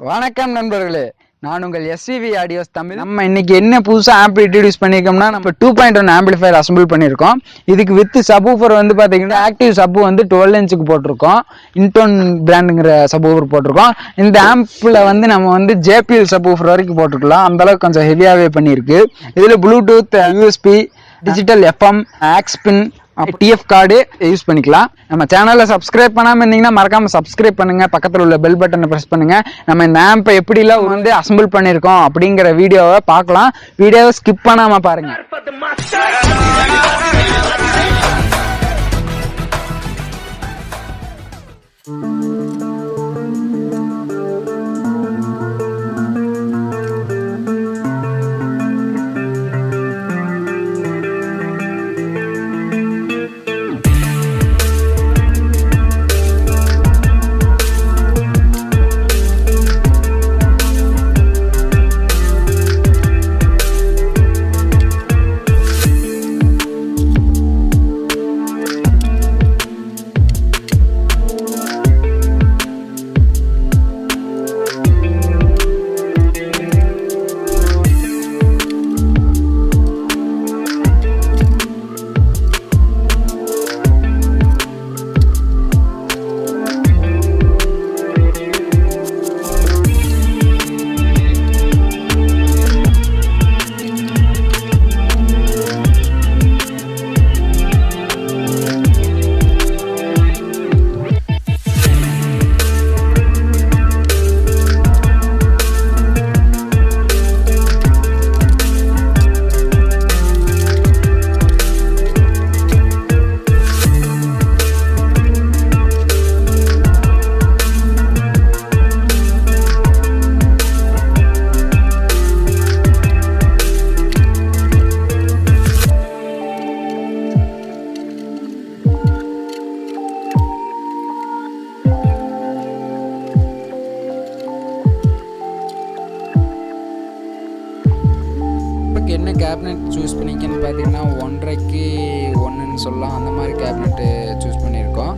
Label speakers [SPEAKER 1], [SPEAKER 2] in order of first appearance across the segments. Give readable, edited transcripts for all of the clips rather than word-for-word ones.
[SPEAKER 1] வணக்கம் நண்பர்களே, நான் உங்கள் S.V.V. நம்ம இன்னைக்கு என்ன புதுசா ஆம்ப் இன்ட்ரோடியூஸ் பண்ணிருக்கோம்னா, நம்ம 2.1 ஆம்பிளிஃபையர் அசெம்பிள் பண்ணிருக்கோம். இதுக்கு வித் சப்வூஃபர் வந்து பாத்தீங்கன்னா ஆக்டிவ் சப் வந்து 12 இன்ச்சுக்கு போட்டிருக்கோம். இன்டோன் பிராண்டுங்கிற சப்வூஃபர் போட்டிருக்கோம். இந்த ஆம்ப்ல வந்து நம்ம வந்து JBL சப்வூஃபர் வரைக்கும் போட்டுக்கலாம். அந்த அளவுக்கு கொஞ்சம் ஹெவியாவே பண்ணிருக்கு. இதுல Bluetooth, USB, digital FM, ஆக்ஸ்பின், TF card use பண்ணிக்கலாம். நம்ம சேனலை சப்ஸ்கிரைப் பண்ணாமல் இருந்தீங்கன்னா மறக்காம சப்ஸ்கிரைப் பண்ணுங்க. பக்கத்தில் உள்ள பெல் பட்டனை ப்ரெஸ் பண்ணுங்க. நம்ம இந்த ஆம்பை எப்படிலாம் வந்து அசெம்பிள் பண்ணியிருக்கோம் அப்படிங்கிற வீடியோவை பார்க்கலாம். வீடியோவை ஸ்கிப் பண்ணாம பாருங்க. என்ன கேபினெட் சூஸ் பண்ணிக்கன்னு பார்த்தீங்கன்னா 1.5க்கு 1ன்னு சொல்லலாம். அந்த மாதிரி கேபினெட்டு சூஸ் பண்ணியிருக்கோம்.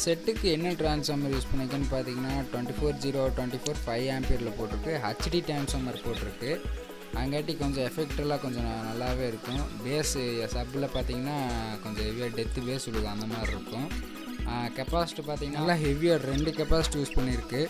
[SPEAKER 1] செட்டுக்கு என்ன டிரான்ஸ்ஃபார்மர் யூஸ் பண்ணிக்கன்னு பார்த்தீங்கன்னா 24 ஆம்பியரில் போட்டிருக்கு. ஹெச்டி டிரான்ஸ்ஃபார்மர் போட்டிருக்கு. அங்காட்டி கொஞ்சம் எஃபெக்டெல்லாம் கொஞ்சம் நல்லாவே இருக்கும். பேஸு சப்பில் பார்த்தீங்கன்னா கொஞ்சம் ஹெவியாக டெத்து பேஸ் விடுது அந்த மாதிரி இருக்கும். கெப்பாசிட்டி பார்த்தீங்கன்னா நல்லா ஹெவியாக 2 கெப்பாசிட்டி யூஸ் பண்ணியிருக்கு.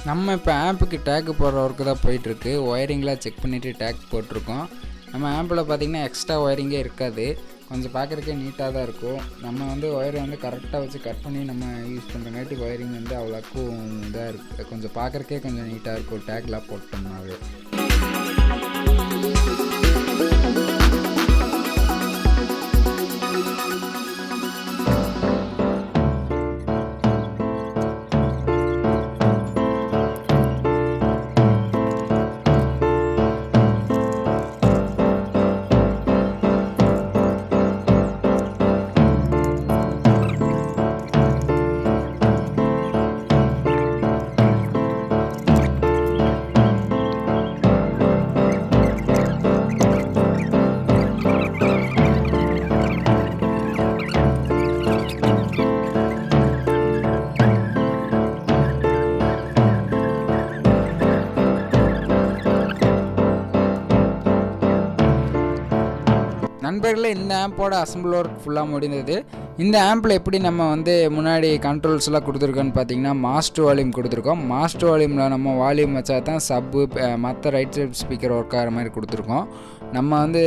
[SPEAKER 1] நம்ம இப்போ ஆம்புக்கு டேக்கு போடுற ஒர்க்கு தான் போயிட்டுருக்கு. ஒயரிங்லாம் செக் பண்ணிவிட்டு டேக் போட்டிருக்கோம். நம்ம ஆம்பில் பார்த்திங்கன்னா எக்ஸ்ட்ரா ஒயரிங்கே இருக்காது. கொஞ்சம் பார்க்குறக்கே நீட்டாக தான் இருக்கும். நம்ம வந்து ஒயரை வந்து கரெக்டாக வச்சு கட் பண்ணி நம்ம யூஸ் பண்ணுறங்காட்டி ஒயரிங் வந்து அவ்வளோக்கும் இதாக இருக்குது. கொஞ்சம் பார்க்குறக்கே கொஞ்சம் நீட்டாக இருக்கும் டேக்லாம் போட்டோம்னாவே. நண்பர்களே, இந்த ஆம்போட அசம்பிள் ஒர்க் ஃபுல்லாக முடிந்தது. இந்த ஆம்பில் எப்படி நம்ம வந்து முன்னாடி கண்ட்ரோல்ஸ்லாம் கொடுத்துருக்கோன்னு பார்த்தீங்கன்னா மாஸ்டர் வால்யூம் கொடுத்துருக்கோம். மாஸ்டர் வால்யூமில் நம்ம வால்யூம் வச்சா தான் சப்பு மற்ற ரைட் சைட் ஸ்பீக்கர் ஒர்க் ஆகிற மாதிரி கொடுத்துருக்கோம். நம்ம வந்து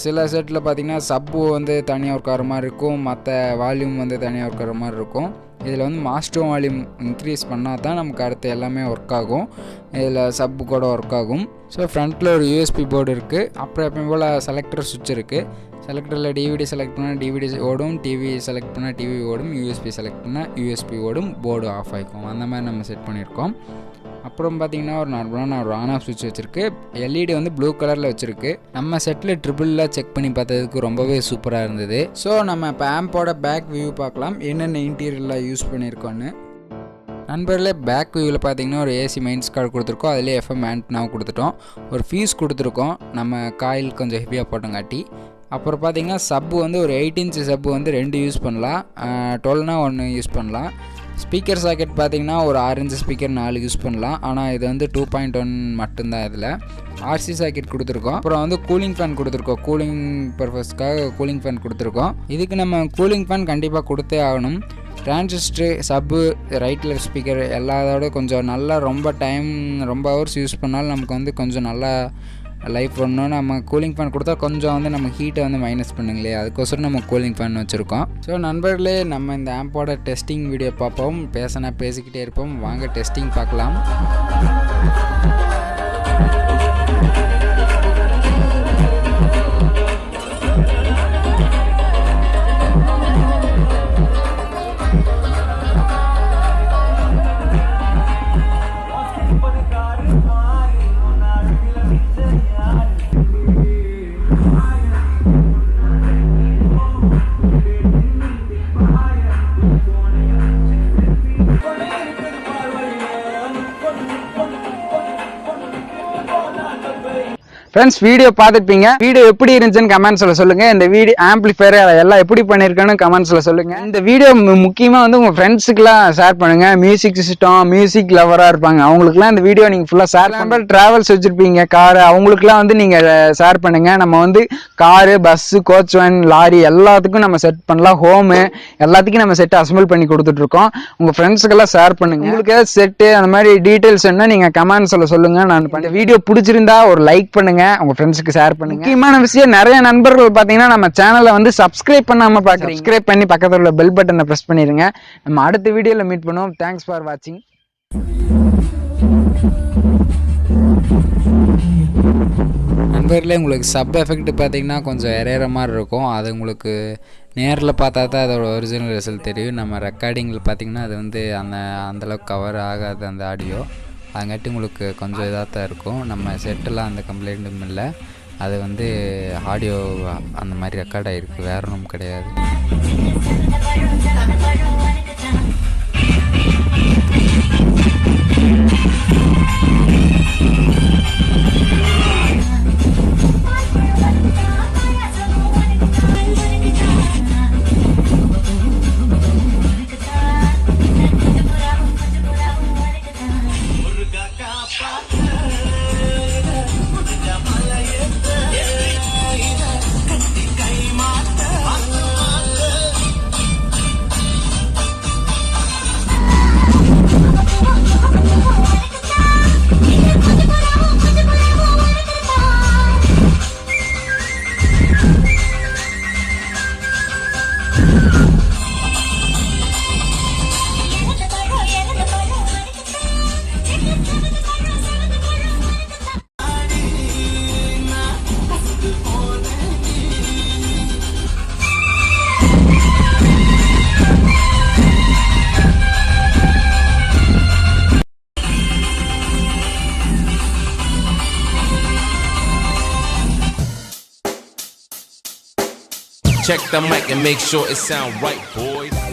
[SPEAKER 1] சில செட்டில் பார்த்திங்கன்னா சப்பு வந்து தனியாக ஒர்க் ஆகிற மாதிரி இருக்கும், மற்ற வால்யூம் வந்து தனியாக ஒர்க் ஆகிற மாதிரி இருக்கும். இதில் வந்து மாஸ்டர் வால்யூம் இன்க்ரீஸ் பண்ணால் தான் நமக்கு அடுத்து எல்லாமே ஒர்க் ஆகும். இதில் சப்பு கூட ஒர்க் ஆகும். ஸோ ஃப்ரண்ட்டில் ஒரு யூஎஸ்பி போர்டு இருக்குது. அப்புறம் எப்பயும் போல் செலக்டர் சுவிட்ச் இருக்குது. செலக்டரில் டிவிடி செலக்ட் பண்ணால் டிவிடி ஓடும், டிவி செலக்ட் பண்ணால் டிவி ஓடும், யூஎஸ்பி செலக்ட் பண்ணால் யூஎஸ்பி ஓடும், போர்டு ஆஃப் ஆகிக்கும். அந்த மாதிரி நம்ம செட் பண்ணியிருக்கோம். அப்புறம் பார்த்திங்கன்னா ஒரு நார்மலான ஒரு ஆன் ஆஃப் சுவிட்ச் வச்சுருக்கு. எல்இடி வந்து ப்ளூ கலரில் வச்சுருக்கு. நம்ம செட்டில் ட்ரிபிளில் செக் பண்ணி பார்த்ததுக்கு ரொம்பவே சூப்பராக இருந்தது. ஸோ நம்ம இப்போ ஆம்போட பேக் வியூ பார்க்கலாம், என்னென்ன இன்டீரியரில் யூஸ் பண்ணியிருக்கோன்னு. நண்பர்களே, பேக் வியூவில் பார்த்தீங்கன்னா ஒரு ஏசி மெயின்ஸ் கார்டு கொடுத்துருக்கோம். அதிலே எஃப்எம் ஆண்டனாவும் கொடுத்துட்டோம். ஒரு ஃபீஸ் கொடுத்துருக்கோம், நம்ம காயில் கொஞ்சம் ஹெவியாக போட்டங்காட்டி. அப்புறம் பார்த்தீங்கன்னா சப்பு வந்து ஒரு 8 இன்ச்சு சப்பு வந்து 2 யூஸ் பண்ணலாம், 12னா 1 யூஸ் பண்ணலாம். ஸ்பீக்கர் சாக்கெட் பார்த்தீங்கன்னா ஒரு 6 இன்ச்சு ஸ்பீக்கர் 4 யூஸ் பண்ணலாம். ஆனால் இது வந்து 2.1 மட்டும்தான். இதில் ஆர்சி சாக்கெட் கொடுத்துருக்கோம். அப்புறம் வந்து கூலிங் ஃபேன் கொடுத்துருக்கோம். கூலிங் பர்பஸ்க்காக கூலிங் ஃபேன் கொடுத்துருக்கோம். இதுக்கு நம்ம கூலிங் ஃபேன் கண்டிப்பாக கொடுத்தே ஆகணும். டிரான்சிஸ்டரு, சப்பு, ரைட் லெஃப்ட் ஸ்பீக்கர் எல்லாத்தோட கொஞ்சம் நல்லா ரொம்ப ஹவர்ஸ் யூஸ் பண்ணாலும் நமக்கு வந்து கொஞ்சம் நல்லா லைஃப் பண்ணணும். நம்ம கூலிங் ஃபேன் கொடுத்தா கொஞ்சம் வந்து நம்ம ஹீட்டை வந்து மைனஸ் பண்ணுங்களே, அதுக்கோசரம் நம்ம கூலிங் ஃபேன் வச்சுருக்கோம். ஸோ நண்பர்களே, நம்ம இந்த ஆம்போட டெஸ்டிங் வீடியோ பார்ப்போம். பேசிக்கிட்டே இருப்போம். வாங்க டெஸ்டிங் பார்க்கலாம். Friends video பார்த்துப்பீங்க. வீடியோ எப்படி இருந்துச்சுன்னு கமெண்ட்ஸ்ல சொல்லுங்க. இந்த வீடியோ ஆம்பிளிஃபையர் எல்லாம் எப்படி பண்ணிருக்கேன்னு கமெண்ட்ஸ்ல சொல்லுங்க. இந்த வீடியோ முக்கியமா வந்து உங்க ஃப்ரெண்ட்ஸுக்குலாம் ஷேர் பண்ணுங்க. மியூசிக் சிஸ்டம் மியூசிக் லவரா இருப்பாங்க, அவங்களுக்குலாம் இந்த வீடியோ நீங்க ஃபுல்லா ஷேர் பண்ணுங்க. டிராவல்ஸ் வச்சிருப்பீங்க, கார், அவங்களுக்குலாம் வந்து நீங்க ஷேர் பண்ணுங்க. நம்ம வந்து car, bus, coach van, lorry எல்லாத்துக்கும் நம்ம செட் பண்ணலாம். ஹோமு எல்லாத்துக்கும் நம்ம செட் அசம்பிள் பண்ணி கொடுத்துட்டு இருக்கோம். உங்க ஃப்ரெண்ட்ஸுக்கெல்லாம் ஷேர் பண்ணுங்க. உங்களுக்கு ஏதாவது செட்டு அந்த மாதிரி டீடைல்ஸ் என்ன நீங்க கமெண்ட்ஸ்ல சொல்லுங்க. நான் இந்த வீடியோ பிடிச்சிருந்தா ஒரு லைக் பண்ணுங்க, உங்க ஃப்ரெண்ட்ஸுக்கு ஷேர் பண்ணுங்க. முக்கியமான விஷயம், நிறைய நண்பர்கள் பாத்தீங்கன்னா நம்ம சேனலை வந்து சப்ஸ்கிரைப் பண்ணாம பாக்குறீங்க. சப்ஸ்கிரைப் பண்ணி பக்கத்துல உள்ள பெல் பட்டனை பிரஸ் பண்ணிருங்க. நம்ம அடுத்த வீடியோல மீட் பண்ணுவோம். தேங்க்ஸ் ஃபார் வாட்சிங்.
[SPEAKER 2] நண்பர்களே, உங்களுக்கு சப் எஃபெக்ட் பார்த்தீங்கன்னா கொஞ்சம் எரேற மாதிரி இருக்கும். அது உங்களுக்கு நேரில் பார்த்தா தான் அதோட ஒரிஜினல் ரிசல்ட் தெரியும். நம்ம ரெக்கார்டிங்கில் பார்த்தீங்கன்னா அது வந்து அந்தளவுக்கு கவர் ஆகாது அந்த ஆடியோ. அதுங்காட்டி உங்களுக்கு கொஞ்சம் இதாக தான் இருக்கும். நம்ம செட்டெல்லாம் அந்த கம்ப்ளைண்ட்டும் இல்லை. அது வந்து ஆடியோ அந்த மாதிரி ரெக்கார்ட் ஆகிருக்கு, வேற ஒன்றும் கிடையாது.
[SPEAKER 3] Check the mic and make sure it sound right, boys.